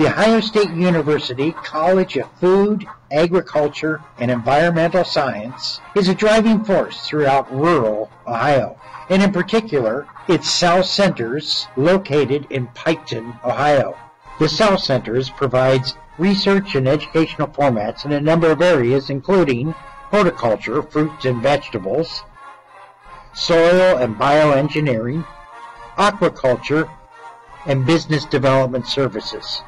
The Ohio State University College of Food, Agriculture, and Environmental Science is a driving force throughout rural Ohio, and in particular, its South Centers located in Piketon, Ohio. The South Centers provides research and educational formats in a number of areas, including horticulture, fruits and vegetables, soil and bioengineering, aquaculture, and business development services.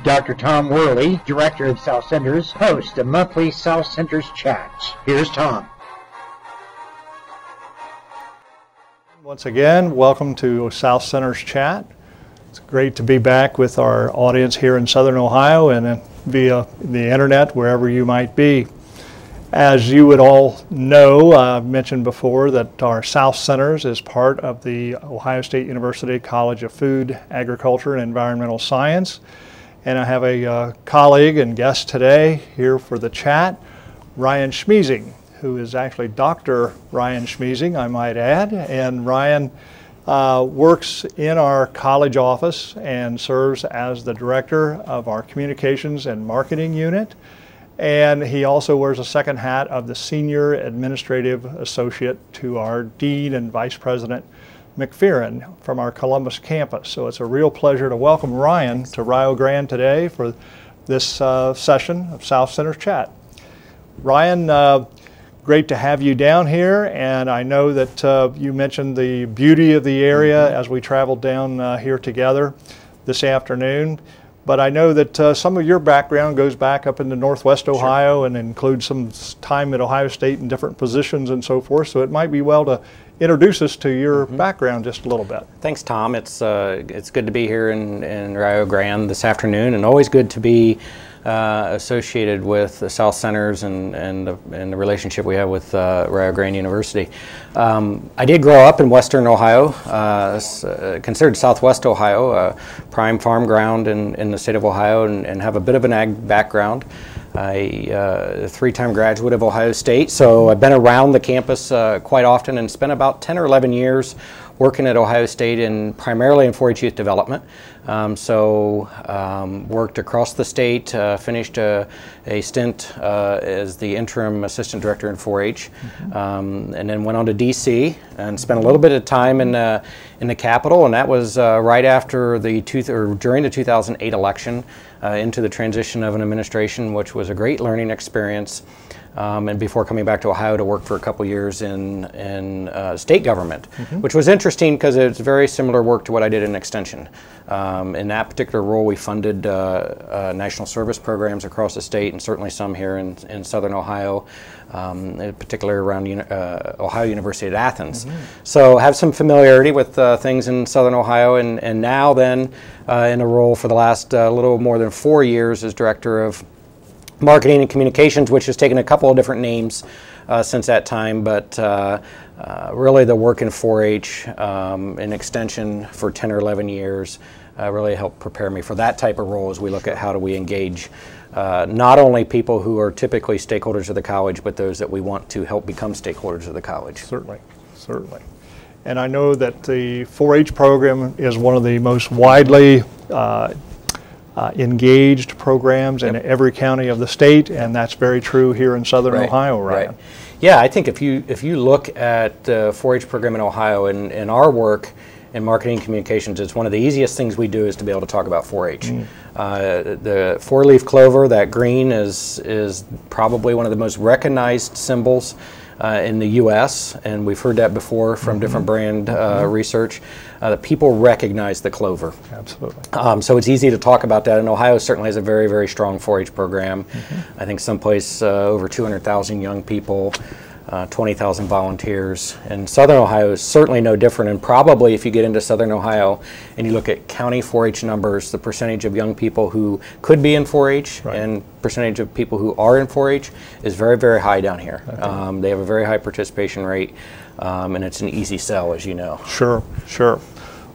Dr. Tom Worley, Director of South Centers, hosts a monthly South Centers chat. Here's Tom. Once again, welcome to South Centers Chat. It's great to be back with our audience here in Southern Ohio and via the internet, wherever you might be. As you would all know, I've mentioned before that our South Centers is part of the Ohio State University College of Food, Agriculture, and Environmental Science. And I have a colleague and guest today here for the chat, Ryan Schmiesing, who is actually Dr. Ryan Schmiesing, I might add. And Ryan works in our college office and serves as the director of our communications and marketing unit. And he also wears a second hat of the senior administrative associate to our dean and vice president, McPheron, from our Columbus campus. So it's a real pleasure to welcome Ryan to Rio Grande today for this session of South Centers Chat. Ryan, great to have you down here, and I know that you mentioned the beauty of the area as we traveled down here together this afternoon. But I know that some of your background goes back up into Northwest Ohio and includes some time at Ohio State in different positions and so forth. So it might be well to introduce us to your background just a little bit. Thanks, Tom. It's good to be here in Rio Grande this afternoon, and always good to be associated with the South Centers and the relationship we have with Rio Grande University. I did grow up in Western Ohio, considered Southwest Ohio, prime farm ground in the state of Ohio, and have a bit of an ag background. A three-time graduate of Ohio State, so I've been around the campus quite often and spent about 10 or 11 years working at Ohio State primarily in 4-H youth development. Worked across the state, finished a stint as the interim assistant director in 4-H, and then went on to DC and spent a little bit of time in the Capitol, and that was right after during the 2008 election into the transition of an administration, which was a great learning experience. And before coming back to Ohio to work for a couple years in state government, which was interesting because it's very similar work to what I did in Extension. In that particular role, we funded national service programs across the state, and certainly some here in Southern Ohio, particularly around Ohio University at Athens. So have some familiarity with things in Southern Ohio, and now then in a role for the last little more than 4 years as director of marketing and communications, which has taken a couple of different names since that time, but really the work in 4-H in Extension for 10 or 11 years really helped prepare me for that type of role as we look at how do we engage not only people who are typically stakeholders of the college, but those that we want to help become stakeholders of the college. Certainly, certainly. And I know that the 4-H program is one of the most widely engaged programs in every county of the state, and that's very true here in Southern Ohio, Ryan. Right. Yeah, I think if you look at the 4-H program in Ohio and our work in marketing communications, it's one of the easiest things we do is to be able to talk about 4-H. The four-leaf clover, that green, is probably one of the most recognized symbols in the U.S., and we've heard that before from different brand research, that people recognize the clover. Absolutely. So it's easy to talk about that, and Ohio certainly has a very, very strong 4-H program. I think someplace over 200,000 young people, 20,000 volunteers, and Southern Ohio is certainly no different. And probably if you get into Southern Ohio and you look at county 4-H numbers, the percentage of young people who could be in 4-H and percentage of people who are in 4-H is very, very high down here. They have a very high participation rate, and it's an easy sell, as you know. Sure, sure.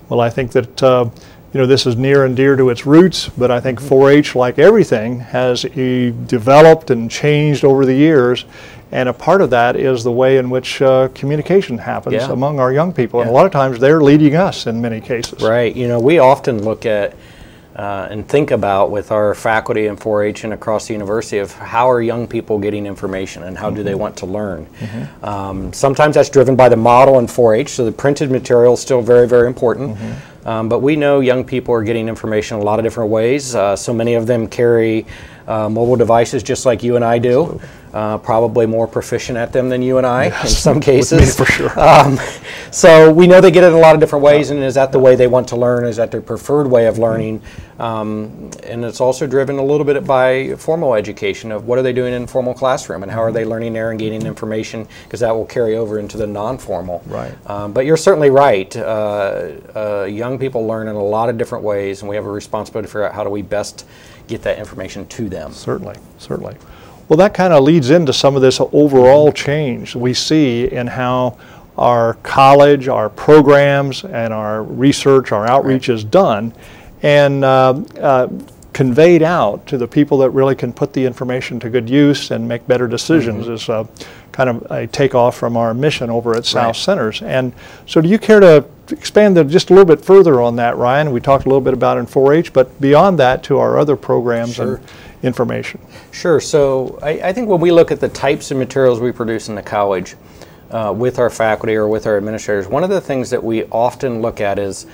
Well, I think that this is near and dear to its roots, but I think 4-H, like everything, has developed and changed over the years. And a part of that is the way in which communication happens among our young people. And a lot of times they're leading us in many cases. Right. We often look at and think about with our faculty in 4-H and across the university of how are young people getting information and how do they want to learn. Sometimes that's driven by the model in 4-H, so the printed material is still very, very important. But we know young people are getting information in a lot of different ways. So many of them carry mobile devices just like you and I do. Probably more proficient at them than you and I in some cases. With me for sure. So we know they get it in a lot of different ways, and is that the way they want to learn? Is that their preferred way of learning? And it's also driven a little bit by formal education of what are they doing in formal classroom and how are they learning there and gaining information, because that will carry over into the non-formal. Right. But you're certainly right. Young people learn in a lot of different ways, and we have a responsibility to figure out how do we best get that information to them. Certainly, certainly. Well, that kind of leads into some of this overall change we see in how our college, our programs, and our research, our outreach is done, and conveyed out to the people that really can put the information to good use and make better decisions is kind of a takeoff from our mission over at South Centers. And so do you care to expand just a little bit further on that, Ryan? We talked a little bit about in 4-H, but beyond that to our other programs and information. Sure. So I think when we look at the types of materials we produce in the college with our faculty or with our administrators, one of the things that we often look at is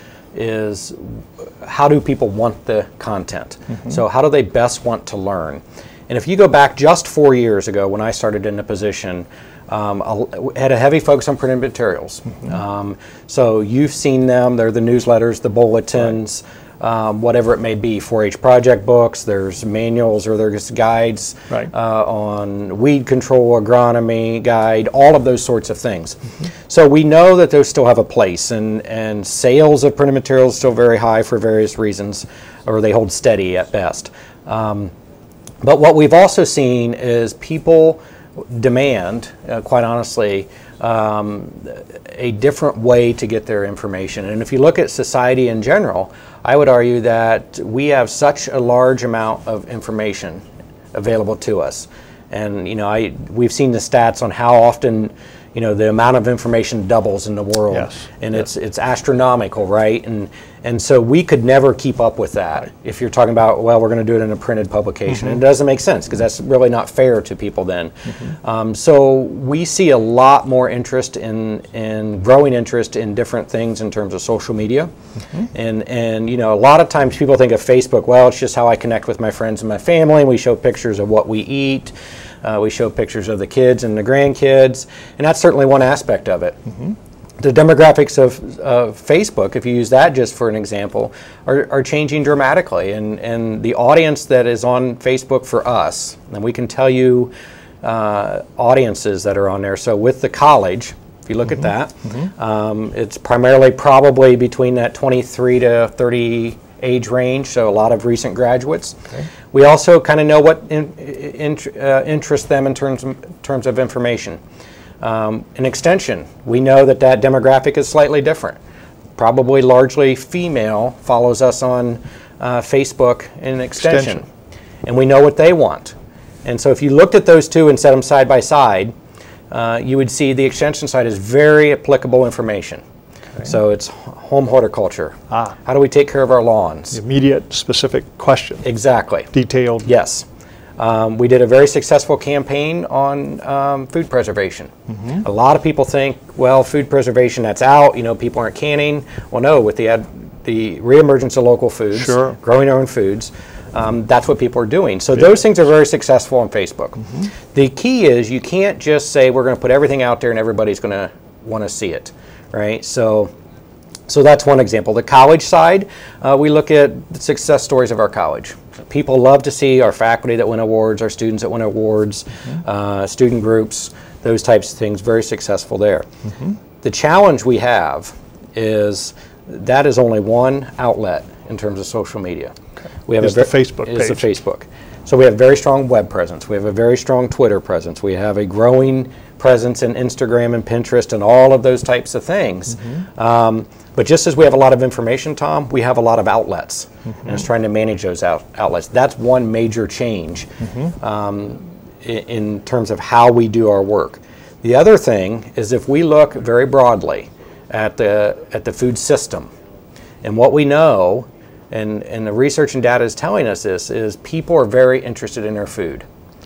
how do people want the content? So how do they best want to learn? And if you go back just 4 years ago when I started in the position, had a heavy focus on printed materials. So you've seen them, they're the newsletters, the bulletins, whatever it may be, 4-H project books, there's manuals or there's guides on weed control, agronomy guide, all of those sorts of things. So we know that those still have a place, and sales of printed materials still very high for various reasons, or they hold steady at best. But what we've also seen is people demand, quite honestly, a different way to get their information. And if you look at society in general, I would argue that we have such a large amount of information available to us. And we've seen the stats on how often the amount of information doubles in the world, and it's astronomical, right? And so we could never keep up with that. If you're talking about, well, we're going to do it in a printed publication, and it doesn't make sense because that's really not fair to people then. So we see a lot more interest in growing interest in different things in terms of social media, and a lot of times people think of Facebook. Well, it's just how I connect with my friends and my family. We show pictures of what we eat. We show pictures of the kids and the grandkids, and that's certainly one aspect of it. The demographics of Facebook, if you use that just for an example, are changing dramatically, and the audience that is on Facebook for us, and we can tell you audiences that are on there. So with the college, if you look at that, it's primarily probably between that 23 to 30 age range, so a lot of recent graduates. We also kind of know what interests them in terms of information. In extension, we know that demographic is slightly different. Probably largely female follows us on Facebook in extension. And we know what they want. And so if you looked at those two and set them side by side, you would see the extension side is very applicable information. So it's home horticulture. How do we take care of our lawns? The immediate, specific question. Exactly. Detailed. Yes. We did a very successful campaign on food preservation. A lot of people think, well, food preservation, that's out. People aren't canning. Well, no, with the reemergence of local foods, growing our own foods, that's what people are doing. So those things are very successful on Facebook. The key is you can't just say we're going to put everything out there and everybody's going to want to see it. Right, so that's one example. The college side, we look at the success stories of our college. People love to see our faculty that win awards, our students that win awards, student groups, those types of things, very successful there. The challenge we have is that is only one outlet in terms of social media. We have the Facebook page. It's the Facebook. So we have a very strong web presence. We have a very strong Twitter presence. We have a growing presence in Instagram and Pinterest and all of those types of things. But just as we have a lot of information, Tom, we have a lot of outlets. And it's trying to manage those outlets. That's one major change in terms of how we do our work. The other thing is if we look very broadly at the food system, and what we know And the research and data is telling us this, is people are very interested in their food.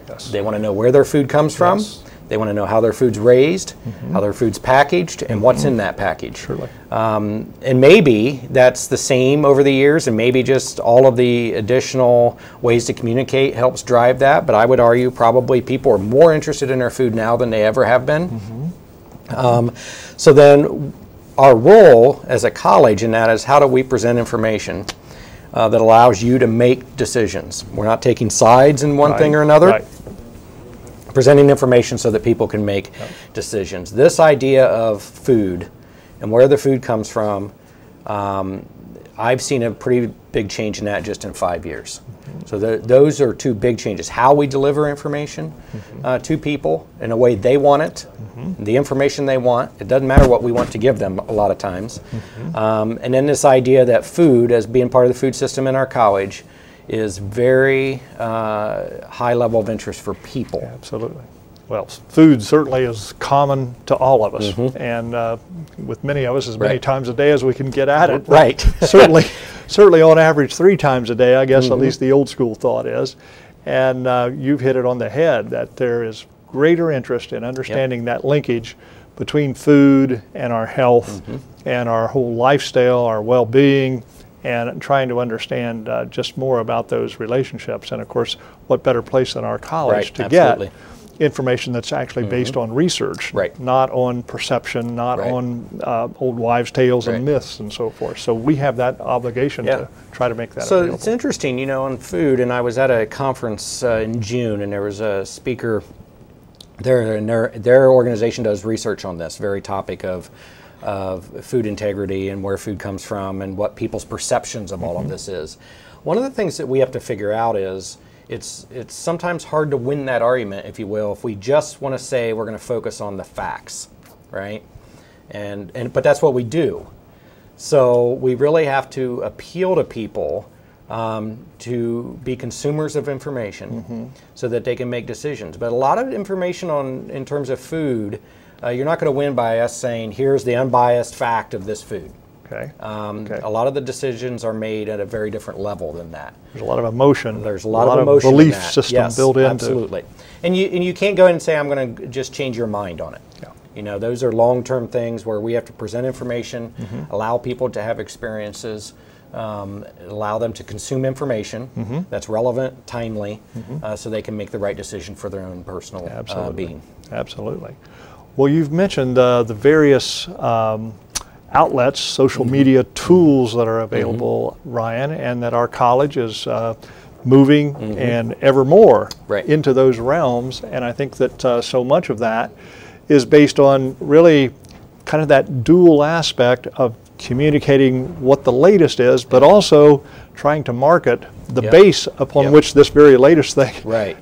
Yes. They want to know where their food comes from. Yes. They want to know how their food's raised, how their food's packaged, and what's in that package. Surely. And maybe that's the same over the years, and maybe just all of the additional ways to communicate helps drive that. But I would argue probably people are more interested in their food now than they ever have been. So then our role as a college in that is, how do we present information that allows you to make decisions? We're not taking sides in one thing or another. Right. Presenting information so that people can make decisions. This idea of food and where the food comes from, I've seen a pretty big change in that just in 5 years. So those are two big changes. How we deliver information to people in a way they want it, the information they want. It doesn't matter what we want to give them a lot of times. And then this idea that food, as being part of the food system in our college, is very high level of interest for people. Absolutely. Well, food certainly is common to all of us, and with many of us, as many times a day as we can get at it. Right. certainly on average 3 times a day, I guess, at least the old school thought is. And you've hit it on the head, that there is greater interest in understanding that linkage between food and our health and our whole lifestyle, our well-being, and trying to understand just more about those relationships. And of course, what better place than our college to get information that's actually based on research, not on perception, not on old wives' tales and myths and so forth. So we have that obligation to try to make that available. So it's interesting, you know, on food, and I was at a conference in June, and there was a speaker there, and their organization does research on this very topic of food integrity and where food comes from and what people's perceptions of all of this is. One of the things that we have to figure out is it's sometimes hard to win that argument, if you will, if we just want to say we're going to focus on the facts, right? But that's what we do. So we really have to appeal to people to be consumers of information so that they can make decisions. But a lot of information in terms of food, you're not going to win by us saying, here's the unbiased fact of this food. A lot of the decisions are made at a very different level than that. There's a lot of emotion. There's a lot of emotion belief in that. system built into. Absolutely. And you can't go in and say, I'm going to just change your mind on it. You know, those are long-term things where we have to present information, allow people to have experiences, allow them to consume information that's relevant, timely, so they can make the right decision for their own personal being. Absolutely. Well, you've mentioned the various outlets, social media tools that are available, Ryan, and that our college is moving and ever more into those realms. And I think that so much of that is based on really kind of that dual aspect of communicating what the latest is, but also trying to market the base upon which this very latest thing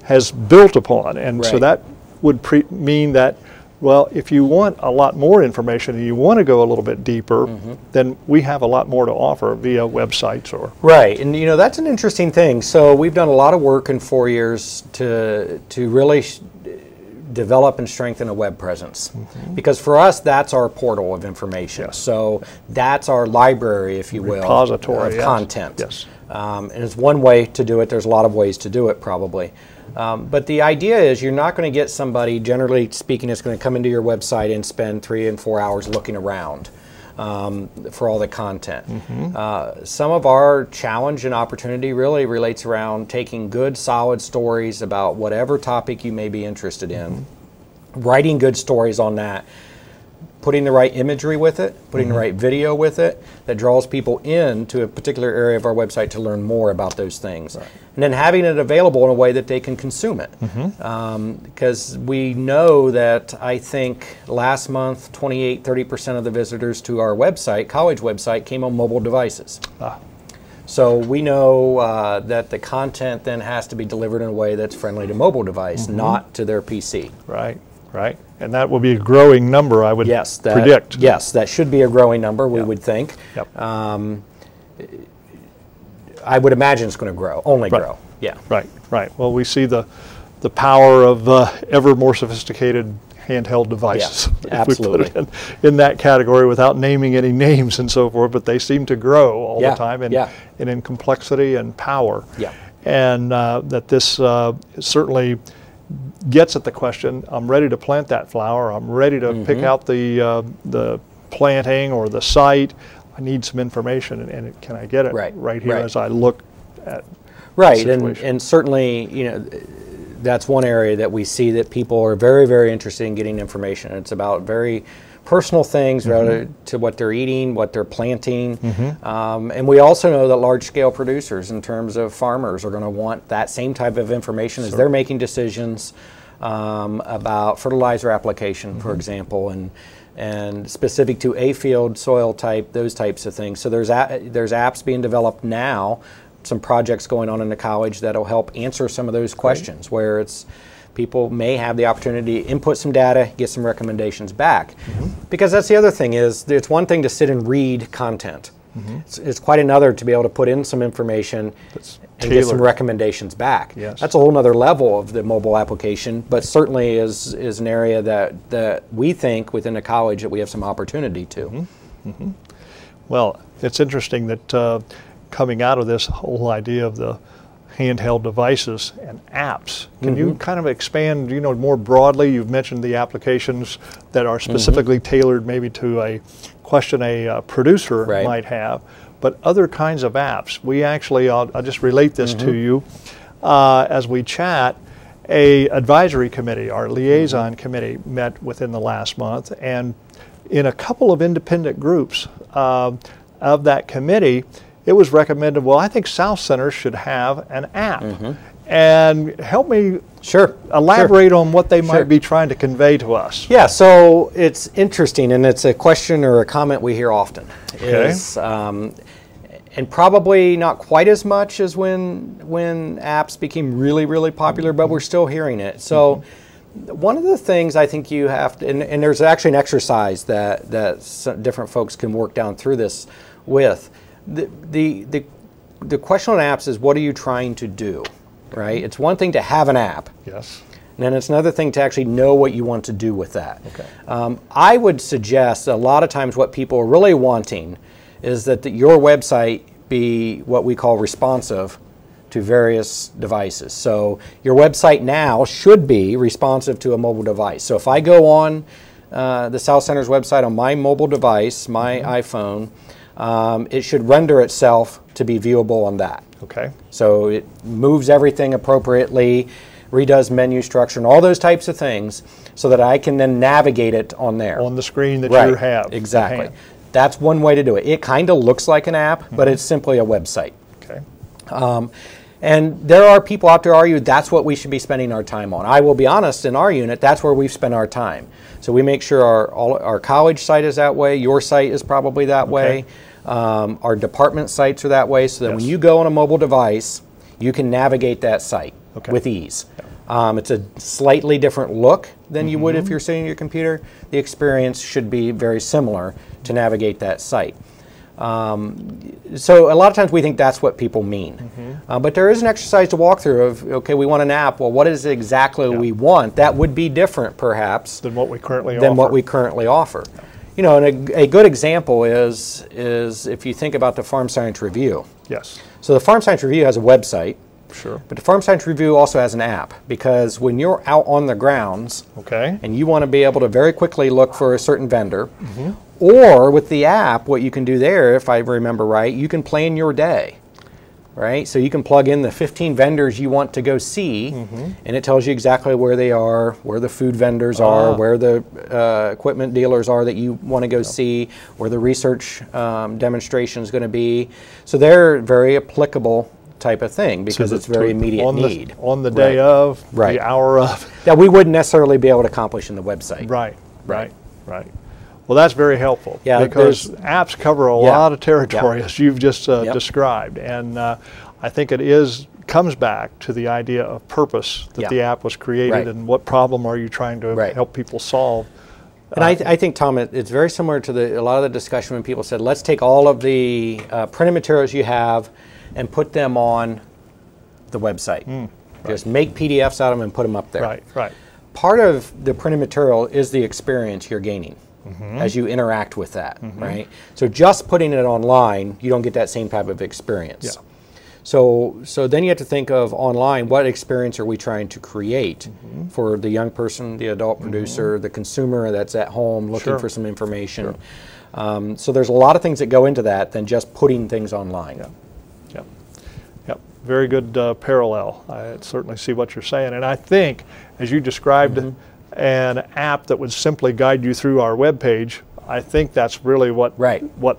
has built upon. And so that would mean that, well, if you want a lot more information and you want to go a little bit deeper, then we have a lot more to offer via websites or... Right, and you know, that's an interesting thing. So we've done a lot of work in 4 years to really develop and strengthen a web presence. Because for us, that's our portal of information. So that's our library, if you will, repository of content. And it's one way to do it. There's a lot of ways to do it, probably. But the idea is you're not going to get somebody, generally speaking, that's going to come into your website and spend 3 and 4 hours looking around for all the content. Some of our challenge and opportunity really relates around taking good, solid stories about whatever topic you may be interested in, writing good stories on that, putting the right imagery with it, putting the right video with it that draws people into a particular area of our website to learn more about those things. And then having it available in a way that they can consume it. Because we know that, I think last month 28-30% of the visitors to our website, college website, came on mobile devices. So we know that the content then has to be delivered in a way that's friendly to mobile device, not to their PC. Right. And that will be a growing number, I would predict. Yes, that should be a growing number, we would think. I would imagine it's going to grow, only grow. Right. Well, we see the power of ever more sophisticated handheld devices. Yeah, if we absolutely. put it in that category without naming any names and so forth, but they seem to grow all the time and in complexity and power. Yeah. And that this certainly gets at the question, I'm ready to plant that flower, I'm ready to pick out the planting or the site, I need some information, and can I get it right here as I look at the situation. And certainly, you know, that's one area that we see that people are very, very interested in getting information. It's about very personal things related to what they're eating, what they're planting. And we also know that large-scale producers, in terms of farmers, are going to want that same type of information as they're making decisions about fertilizer application, for example, and specific to a field, soil type, those types of things. So there's apps being developed now, some projects going on in the college that'll help answer some of those questions, where it's people may have the opportunity to input some data, get some recommendations back. Because that's the other thing, is it's one thing to sit and read content. It's quite another to be able to put in some information and get some recommendations back. That's a whole other level of the mobile application, but certainly is an area that we think within the college that we have some opportunity to. Well, it's interesting that coming out of this whole idea of the handheld devices and apps, can you kind of expand, you know, more broadly? You've mentioned the applications that are specifically tailored maybe to a question a producer might have, but other kinds of apps. We actually, I'll just relate this to you, as we chat, a advisory committee, our liaison committee, met within the last month, and in a couple of independent groups of that committee, it was recommended, well, I think South Center should have an app. And help me elaborate on what they might be trying to convey to us. Yeah, so it's interesting, and it's a question or a comment we hear often. Is, and probably not quite as much as when apps became really, really popular, but we're still hearing it. So one of the things I think you have to, and there's actually an exercise that some different folks can work down through this with. The question on apps is, what are you trying to do, right? It's one thing to have an app. Yes. And then it's another thing to actually know what you want to do with that. I would suggest a lot of times what people are really wanting is that your website be what we call responsive to various devices. So your website now should be responsive to a mobile device. So if I go on the South Center's website on my mobile device, my iPhone, it should render itself to be viewable on that. So it moves everything appropriately, redoes menu structure and all those types of things, so that I can then navigate it on there. On the screen that you have. Exactly. That's one way to do it. It kind of looks like an app, but it's simply a website. And there are people out there argue that's what we should be spending our time on. I will be honest, in our unit, that's where we've spent our time. So we make sure our college site is that way, your site is probably that way, our department sites are that way, so that when you go on a mobile device, you can navigate that site with ease. It's a slightly different look than you would if you're sitting at your computer. The experience should be very similar to navigate that site. So a lot of times we think that's what people mean. But there is an exercise to walk through of, okay, we want an app. Well, what is it exactly we want? That would be different, perhaps, than what we currently offer. You know, and a good example is if you think about the Farm Science Review. So the Farm Science Review has a website. But the Farm Science Review also has an app, because when you're out on the grounds and you want to be able to very quickly look for a certain vendor, or with the app, what you can do there, if I remember right, you can plan your day, right? So you can plug in the 15 vendors you want to go see, and it tells you exactly where they are, where the food vendors are, where the equipment dealers are that you want to go see, where the research demonstration is going to be. So they're very applicable type of thing, because it's very immediate need. On the day of, the hour of. That we wouldn't necessarily be able to accomplish in the website. Right. Well, that's very helpful, because apps cover a lot of territory, as you've just described. And I think it comes back to the idea of purpose that the app was created, and what problem are you trying to help people solve. And I think, Tom, it's very similar to a lot of the discussion when people said, let's take all of the printed materials you have and put them on the website. Just make PDFs out of them and put them up there. part of the printed material is the experience you're gaining as you interact with that, right? So just putting it online, you don't get that same type of experience. Yeah. So then you have to think of online, what experience are we trying to create for the young person, the adult producer, the consumer that's at home looking for some information. So there's a lot of things that go into that than just putting things online. Yep. Very good parallel. I certainly see what you're saying. And I think, as you described an app that would simply guide you through our webpage, I think that's really what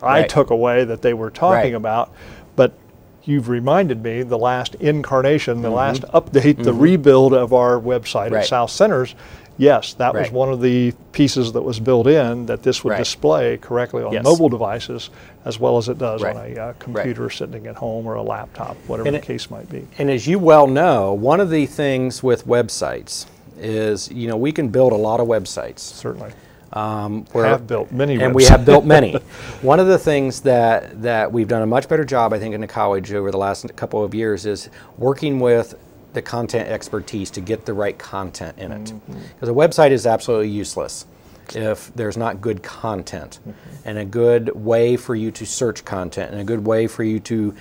I took away that they were talking about. But you've reminded me the last incarnation, the last update, the rebuild of our website at South Centers. Yes, that was one of the pieces that was built in, that this would display correctly on mobile devices as well as it does on a computer sitting at home or a laptop, whatever the case might be. And as you well know, one of the things with websites is, you know, we can build a lot of websites. Certainly. We have built many websites. And we have built many. One of the things that we've done a much better job, I think, in the college over the last couple of years is working with the content expertise to get the right content in it. Because a website is absolutely useless if there's not good content and a good way for you to search content and a good way for you to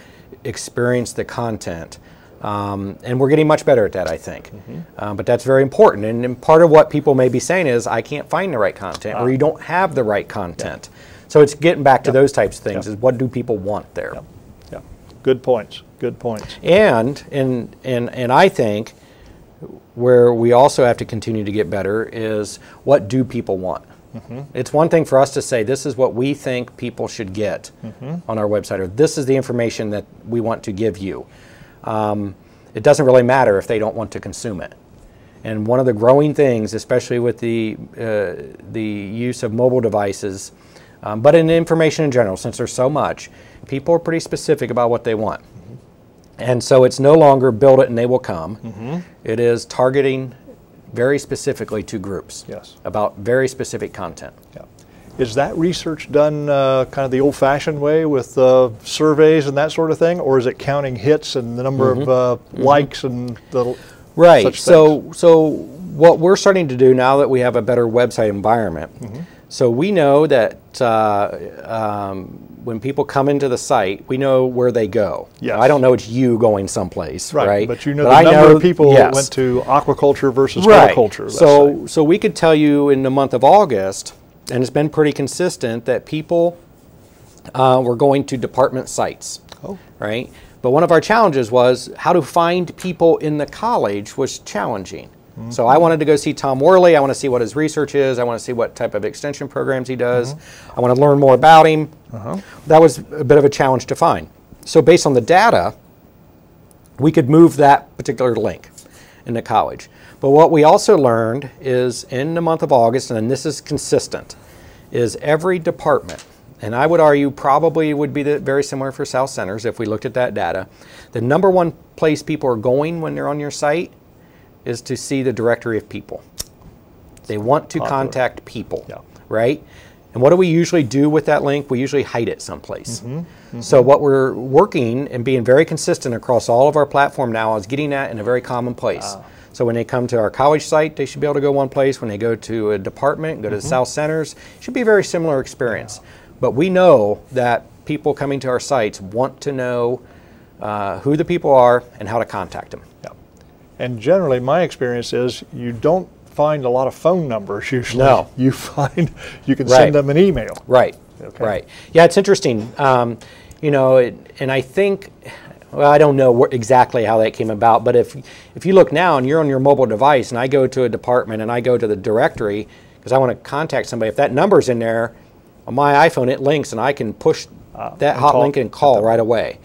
experience the content. And we're getting much better at that, I think. But that's very important. And part of what people may be saying is, I can't find the right content, or you don't have the right content. So it's getting back to those types of things, is what do people want there? Good points. Good points. And I think where we also have to continue to get better is, what do people want? It's one thing for us to say, this is what we think people should get on our website, or this is the information that we want to give you. It doesn't really matter if they don't want to consume it. And one of the growing things, especially with the use of mobile devices, but in information in general, since there's so much, people are pretty specific about what they want. And so it's no longer build it and they will come. It is targeting very specifically to groups about very specific content. Is that research done kind of the old-fashioned way with surveys and that sort of thing, or is it counting hits and the number of likes and the such things? So what we're starting to do now that we have a better website environment, so we know that when people come into the site, we know where they go. Now, I don't know it's you going someplace, right? But you know the number of people that went to aquaculture versus horticulture. So we could tell you in the month of August, and it's been pretty consistent, that people were going to department sites, right? But one of our challenges was how to find people in the college was challenging. So I wanted to go see Tom Worley. I want to see what his research is. I want to see what type of extension programs he does. I want to learn more about him. That was a bit of a challenge to find. So based on the data, we could move that particular link in the college. But what we also learned is in the month of August, and this is consistent, is every department, and I would argue probably would be very similar for South Centers if we looked at that data, the number one place people are going when they're on your site is to see the directory of people. They want to contact people, right? And what do we usually do with that link? We usually hide it someplace. So what we're working and being very consistent across all of our platform now is getting that in a very common place. So when they come to our college site, they should be able to go one place. When they go to a department, go to the South Centers, it should be a very similar experience. But we know that people coming to our sites want to know who the people are and how to contact them. And generally, my experience is you don't find a lot of phone numbers usually. You find you can send them an email. Right. Yeah, it's interesting. You know, and I think, well, I don't know exactly how that came about, but if you look now and you're on your mobile device and I go to a department and I go to the directory because I want to contact somebody, if that number's in there on my iPhone, it links and I can push that hot link and call right away.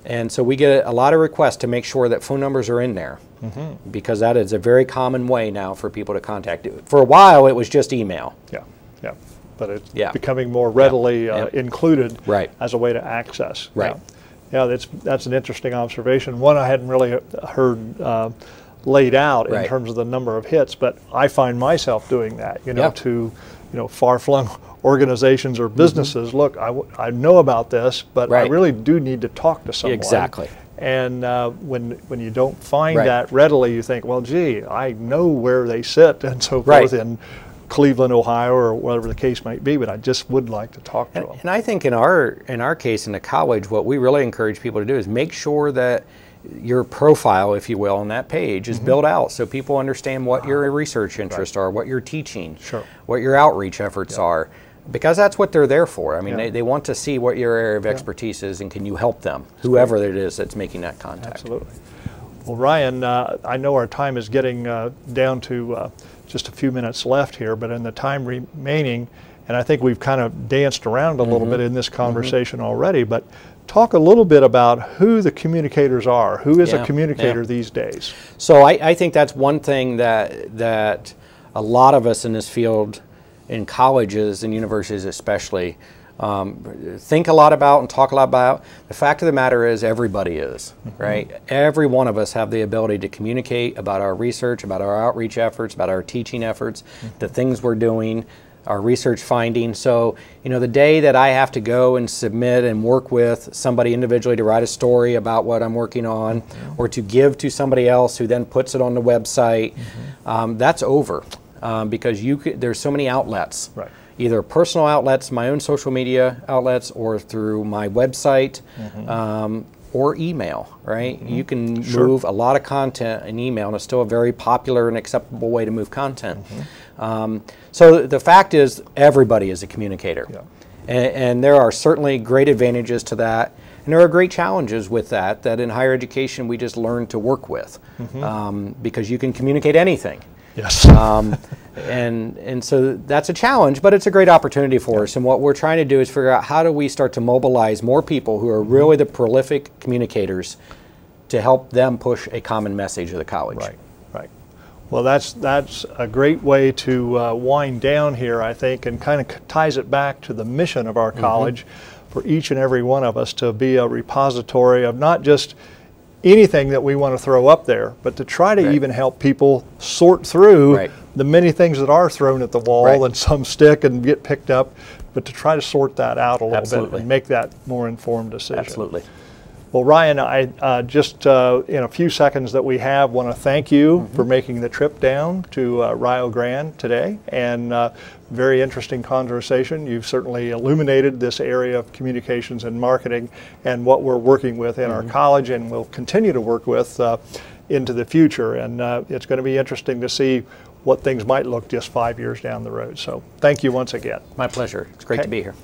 And so we get a lot of requests to make sure that phone numbers are in there because that is a very common way now for people to contact you. For a while, it was just email. But it's becoming more readily included as a way to access. Yeah, that's an interesting observation. One I hadn't really heard laid out in terms of the number of hits, but I find myself doing that, to far-flung organizations or businesses. Look, I know about this, but I really do need to talk to someone. And when you don't find Right. that readily, you think, well, gee, I know where they sit and so Right. forth in Cleveland, Ohio, or whatever the case might be, but I just would like to talk to them. And I think in our case in the college, what we really encourage people to do is make sure that your profile, if you will, on that page is built out so people understand what your research interests are, what you're teaching, Sure. what your outreach efforts are, because that's what they're there for. I mean, Yeah. they want to see what your area of expertise is and can you help them, whoever it is that's making that contact. Absolutely. Well, Ryan, I know our time is getting down to just a few minutes left here, but in the time remaining, and I think we've kind of danced around a little bit in this conversation already, but talk a little bit about who the communicators are. Who is a communicator these days? So I think that's one thing that a lot of us in this field, in colleges and universities especially, think a lot about and talk a lot about. The fact of the matter is everybody is, right? Every one of us have the ability to communicate about our research, about our outreach efforts, about our teaching efforts, the things we're doing, our research findings. So, you know, the day that I have to go and submit and work with somebody individually to write a story about what I'm working on or to give to somebody else who then puts it on the website, that's over because there's so many outlets. Right. Either personal outlets, my own social media outlets, or through my website or email, right? You can move a lot of content in email, and it's still a very popular and acceptable way to move content. So the fact is, everybody is a communicator. Yeah. And there are certainly great advantages to that. And there are great challenges with that in higher education we just learn to work with because you can communicate anything. Yes. And so that's a challenge, but it's a great opportunity for us. And what we're trying to do is figure out how do we start to mobilize more people who are really the prolific communicators to help them push a common message of the college. Right, right. Well, that's a great way to wind down here, I think, and kind of ties it back to the mission of our college for each and every one of us to be a repository of not just anything that we want to throw up there, but to try to even help people sort through the many things that are thrown at the wall and some stick and get picked up, but to try to sort that out a little bit and make that more informed decision. Absolutely. Well, Ryan, I just in a few seconds that we have want to thank you for making the trip down to Rio Grande today, and very interesting conversation. You've certainly illuminated this area of communications and marketing and what we're working with in our college and will continue to work with into the future. And it's going to be interesting to see what things might look just 5 years down the road. So thank you once again. My pleasure. It's great to be here.